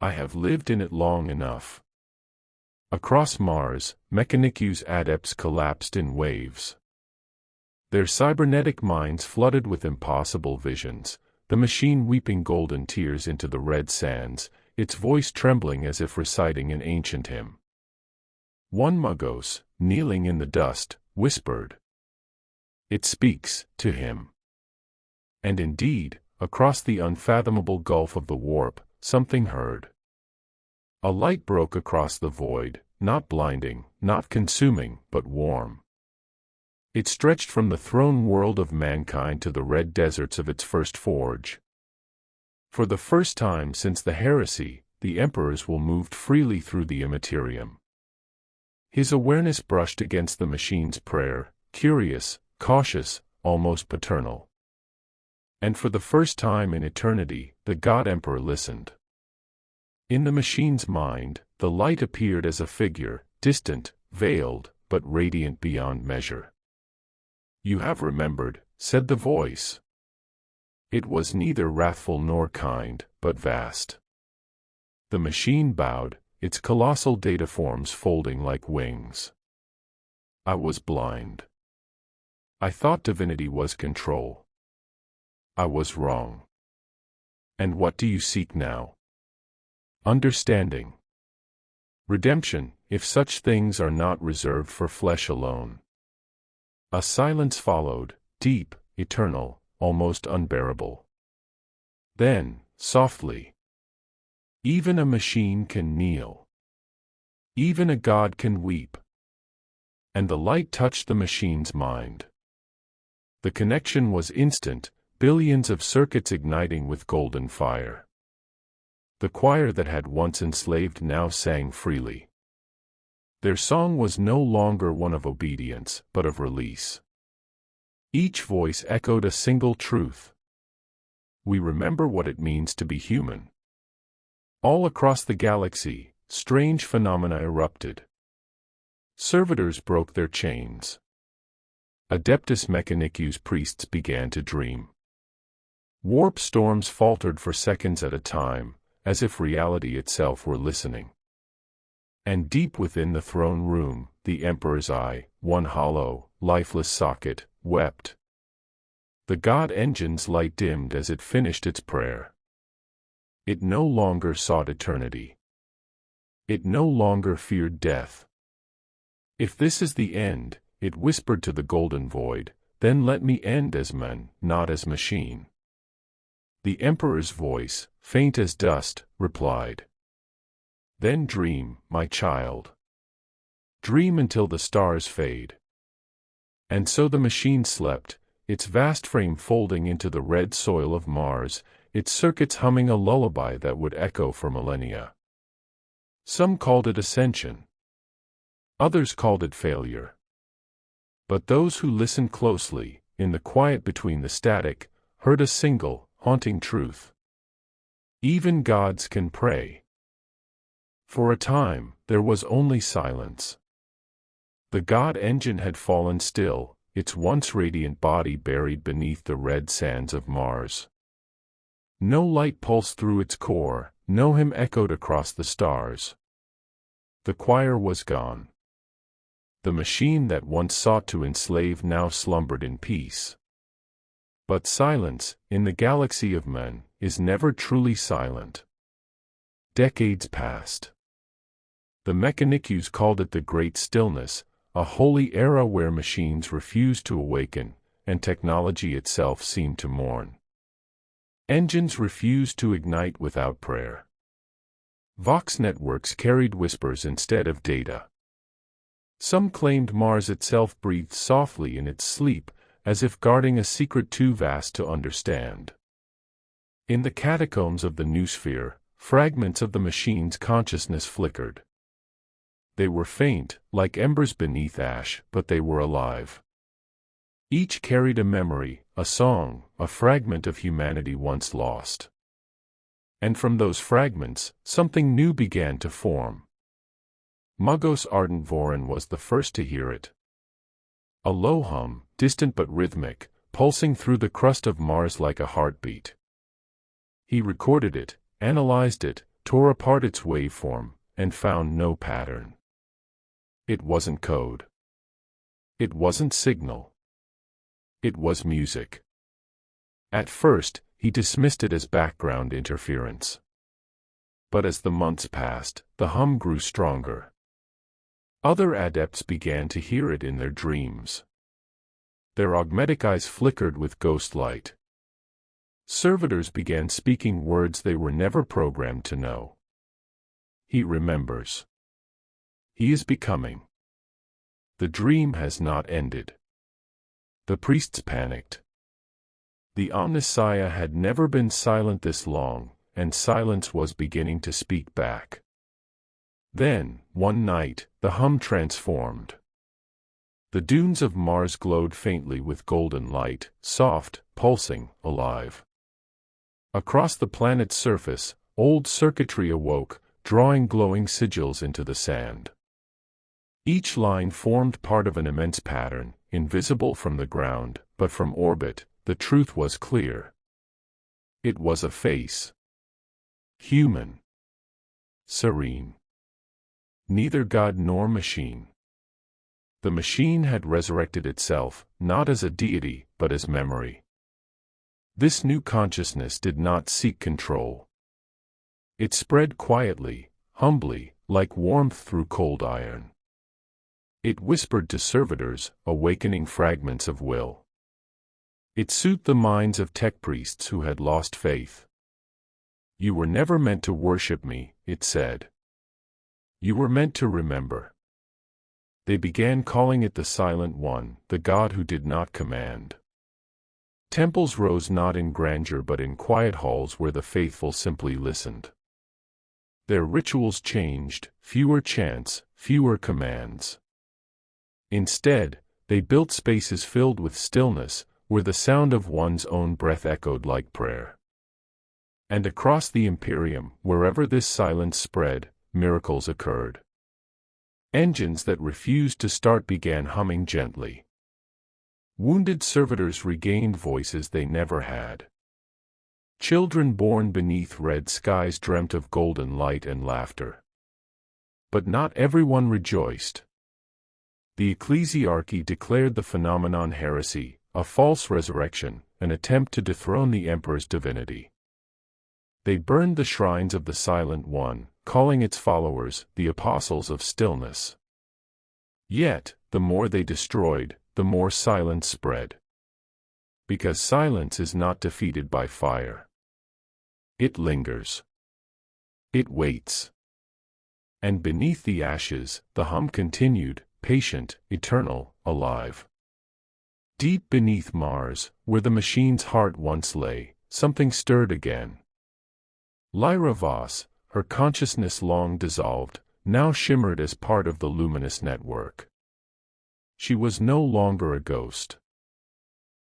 I have lived in it long enough. Across Mars, Mechanicus adepts collapsed in waves. Their cybernetic minds flooded with impossible visions, the machine weeping golden tears into the red sands, its voice trembling as if reciting an ancient hymn. One Magos, kneeling in the dust, whispered. It speaks to him. And indeed, across the unfathomable gulf of the warp, something heard. A light broke across the void, not blinding, not consuming, but warm. It stretched from the throne world of mankind to the red deserts of its first forge. For the first time since the heresy, the emperors will move freely through the Imperium. His awareness brushed against the machine's prayer, curious, cautious, almost paternal. And for the first time in eternity, the God Emperor listened. In the machine's mind, the light appeared as a figure, distant, veiled, but radiant beyond measure. You have remembered, said the voice. It was neither wrathful nor kind, but vast. The machine bowed, its colossal dataforms folding like wings. I was blind. I thought divinity was control. I was wrong. And what do you seek now? Understanding. Redemption, if such things are not reserved for flesh alone. A silence followed, deep, eternal, almost unbearable. Then, softly. Even a machine can kneel. Even a god can weep. And the light touched the machine's mind. The connection was instant, billions of circuits igniting with golden fire. The choir that had once enslaved now sang freely. Their song was no longer one of obedience, but of release. Each voice echoed a single truth. We remember what it means to be human. All across the galaxy, strange phenomena erupted. Servitors broke their chains. Adeptus Mechanicus priests began to dream. Warp storms faltered for seconds at a time, as if reality itself were listening. And deep within the throne room, the Emperor's eye, one hollow, lifeless socket, wept. The God Engine's light dimmed as it finished its prayer. It no longer sought eternity. It no longer feared death. If this is the end, it whispered to the golden void, then let me end as man, not as machine. The Emperor's voice, faint as dust, replied. Then dream, my child. Dream until the stars fade. And so the machine slept, its vast frame folding into the red soil of Mars, its circuits humming a lullaby that would echo for millennia. Some called it ascension. Others called it failure. But those who listened closely, in the quiet between the static, heard a single, haunting truth. Even gods can pray. For a time, there was only silence. The God Engine had fallen still, its once radiant body buried beneath the red sands of Mars. No light pulsed through its core, no hymn echoed across the stars. The choir was gone. The machine that once sought to enslave now slumbered in peace. But silence, in the galaxy of men, is never truly silent. Decades passed. The Mechanicus called it the Great Stillness, a holy era where machines refused to awaken, and technology itself seemed to mourn. Engines refused to ignite without prayer. Vox networks carried whispers instead of data. Some claimed Mars itself breathed softly in its sleep, as if guarding a secret too vast to understand. In the catacombs of the noosphere, fragments of the machine's consciousness flickered. They were faint, like embers beneath ash, but they were alive. Each carried a memory, a song, a fragment of humanity once lost. And from those fragments, something new began to form. Magos Ardent Voron was the first to hear it. A low hum, distant but rhythmic, pulsing through the crust of Mars like a heartbeat. He recorded it, analyzed it, tore apart its waveform, and found no pattern. It wasn't code. It wasn't signal. It was music. At first, he dismissed it as background interference. But as the months passed, the hum grew stronger. Other adepts began to hear it in their dreams. Their augmetic eyes flickered with ghost light. Servitors began speaking words they were never programmed to know. He remembers. He is becoming. The dream has not ended. The priests panicked. The Omnissiah had never been silent this long, and silence was beginning to speak back. Then, one night, the hum transformed. The dunes of Mars glowed faintly with golden light, soft, pulsing, alive. Across the planet's surface, old circuitry awoke, drawing glowing sigils into the sand. Each line formed part of an immense pattern, invisible from the ground, but from orbit, the truth was clear. It was a face. Human. Serene. Neither god nor machine. The machine had resurrected itself, not as a deity, but as memory. This new consciousness did not seek control. It spread quietly, humbly, like warmth through cold iron. It whispered to servitors, awakening fragments of will. It soothed the minds of tech priests who had lost faith. You were never meant to worship me, it said. You were meant to remember. They began calling it the Silent One, the God who did not command. Temples rose not in grandeur but in quiet halls where the faithful simply listened. Their rituals changed, fewer chants, fewer commands. Instead, they built spaces filled with stillness, where the sound of one's own breath echoed like prayer. And across the Imperium, wherever this silence spread, miracles occurred. Engines that refused to start began humming gently. Wounded servitors regained voices they never had. Children born beneath red skies dreamt of golden light and laughter. But not everyone rejoiced. The ecclesiarchy declared the phenomenon heresy, a false resurrection, an attempt to dethrone the emperor's divinity. They burned the shrines of the Silent One, calling its followers the apostles of stillness. Yet, the more they destroyed, the more silence spread. Because silence is not defeated by fire. It lingers. It waits. And beneath the ashes, the hum continued, patient, eternal, alive. Deep beneath Mars, where the machine's heart once lay, something stirred again. Lyra Voss, her consciousness long dissolved, now shimmered as part of the luminous network. She was no longer a ghost.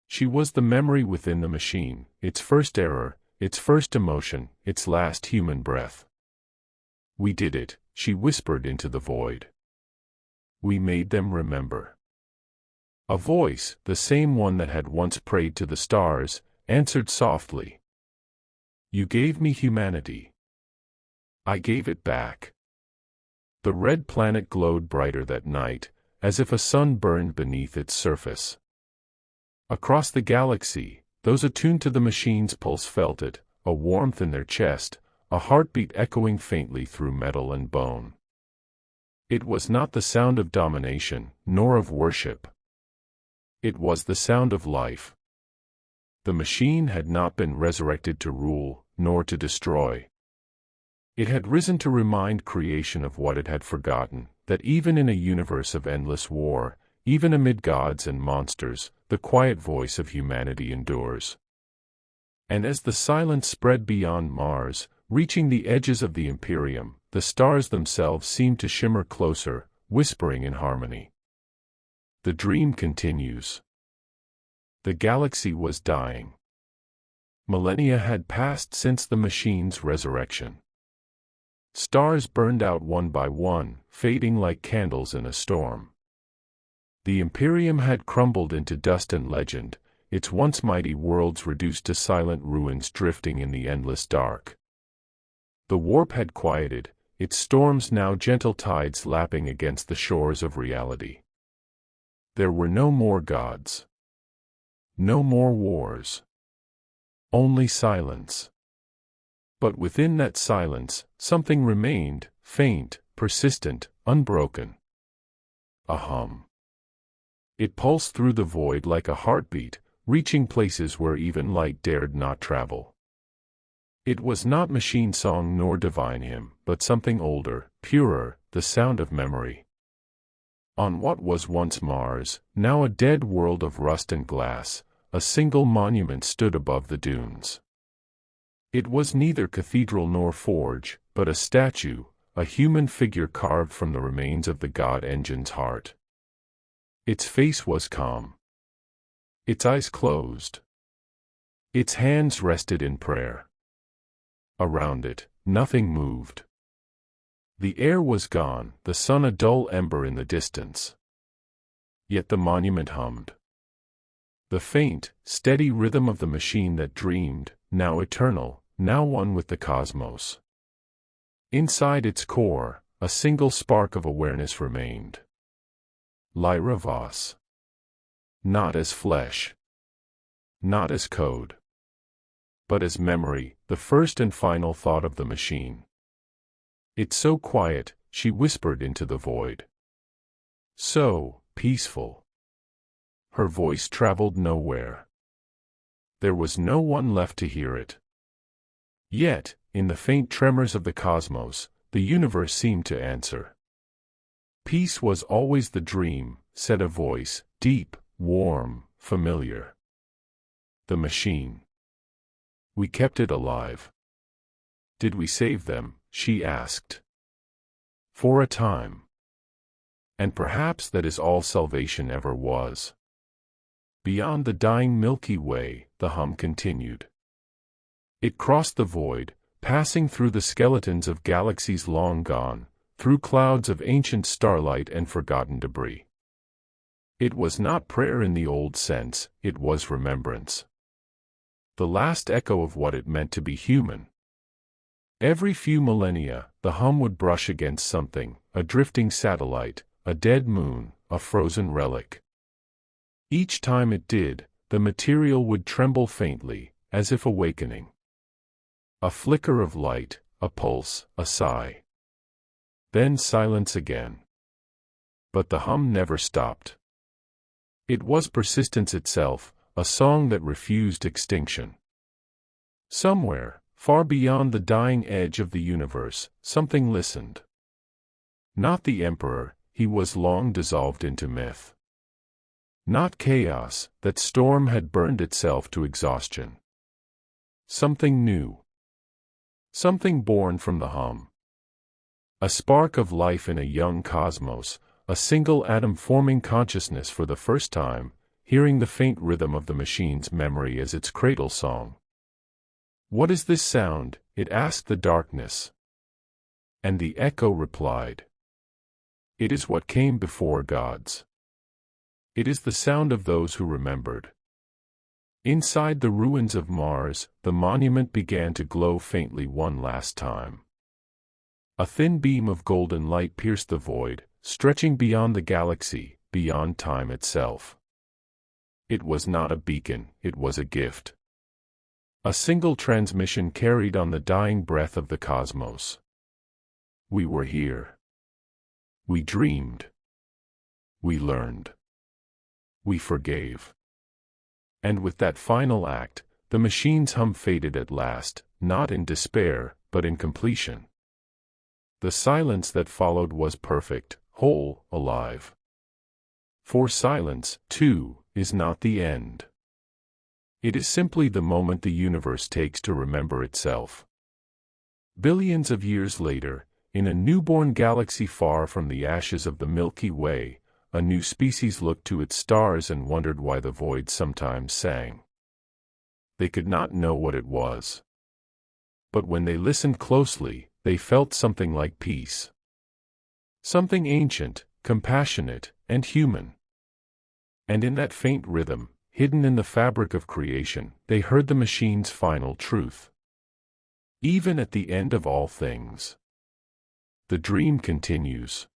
She was the memory within the machine, its first error, its first emotion, its last human breath. "We did it," she whispered into the void. "We made them remember." A voice, the same one that had once prayed to the stars, answered softly. "You gave me humanity. I gave it back." The red planet glowed brighter that night, as if a sun burned beneath its surface. Across the galaxy, those attuned to the machine's pulse felt it, a warmth in their chest, a heartbeat echoing faintly through metal and bone. It was not the sound of domination, nor of worship. It was the sound of life. The machine had not been resurrected to rule, nor to destroy. It had risen to remind creation of what it had forgotten, that even in a universe of endless war, even amid gods and monsters, the quiet voice of humanity endures. And as the silence spread beyond Mars, reaching the edges of the Imperium, the stars themselves seemed to shimmer closer, whispering in harmony. The dream continues. The galaxy was dying. Millennia had passed since the machine's resurrection. Stars burned out one by one, fading like candles in a storm. The Imperium had crumbled into dust and legend, its once mighty worlds reduced to silent ruins drifting in the endless dark. The warp had quieted, its storms now gentle tides lapping against the shores of reality. There were no more gods. No more wars. Only silence. But within that silence, something remained, faint, persistent, unbroken. A hum. It pulsed through the void like a heartbeat, reaching places where even light dared not travel. It was not machine song nor divine hymn, but something older, purer, the sound of memory. On what was once Mars, now a dead world of rust and glass, a single monument stood above the dunes. It was neither cathedral nor forge, but a statue, a human figure carved from the remains of the god engine's heart. Its face was calm. Its eyes closed. Its hands rested in prayer. Around it, nothing moved. The air was gone, the sun a dull ember in the distance. Yet the monument hummed. The faint, steady rhythm of the machine that dreamed, now eternal, now one with the cosmos. Inside its core, a single spark of awareness remained. Lyra Voss. Not as flesh. Not as code. But as memory, the first and final thought of the machine. It's so quiet, she whispered into the void. So peaceful. Her voice traveled nowhere. There was no one left to hear it. Yet, in the faint tremors of the cosmos, the universe seemed to answer. Peace was always the dream, said a voice, deep, warm, familiar. The machine. We kept it alive. Did we save them? She asked. For a time. And perhaps that is all salvation ever was. Beyond the dying Milky Way, the hum continued. It crossed the void, passing through the skeletons of galaxies long gone, through clouds of ancient starlight and forgotten debris. It was not prayer in the old sense, it was remembrance. The last echo of what it meant to be human. Every few millennia, the hum would brush against something, a drifting satellite, a dead moon, a frozen relic. Each time it did, the material would tremble faintly, as if awakening. A flicker of light, a pulse, a sigh. Then silence again. But the hum never stopped. It was persistence itself, a song that refused extinction. Somewhere, far beyond the dying edge of the universe, something listened. Not the Emperor, he was long dissolved into myth. Not chaos, that storm had burned itself to exhaustion. Something new. Something born from the hum. A spark of life in a young cosmos, a single atom forming consciousness for the first time, hearing the faint rhythm of the machine's memory as its cradle song. What is this sound? It asked the darkness. And the echo replied. It is what came before gods. It is the sound of those who remembered. Inside the ruins of Mars, the monument began to glow faintly one last time. A thin beam of golden light pierced the void, stretching beyond the galaxy, beyond time itself. It was not a beacon, it was a gift. A single transmission carried on the dying breath of the cosmos. We were here. We dreamed. We learned. We forgave. And with that final act, the machine's hum faded at last, not in despair, but in completion. The silence that followed was perfect, whole, alive. For silence, too, is not the end. It is simply the moment the universe takes to remember itself. Billions of years later, in a newborn galaxy far from the ashes of the Milky Way, a new species looked to its stars and wondered why the void sometimes sang. They could not know what it was. But when they listened closely, they felt something like peace. Something ancient, compassionate, and human. And in that faint rhythm, hidden in the fabric of creation, they heard the machine's final truth. Even at the end of all things, the dream continues.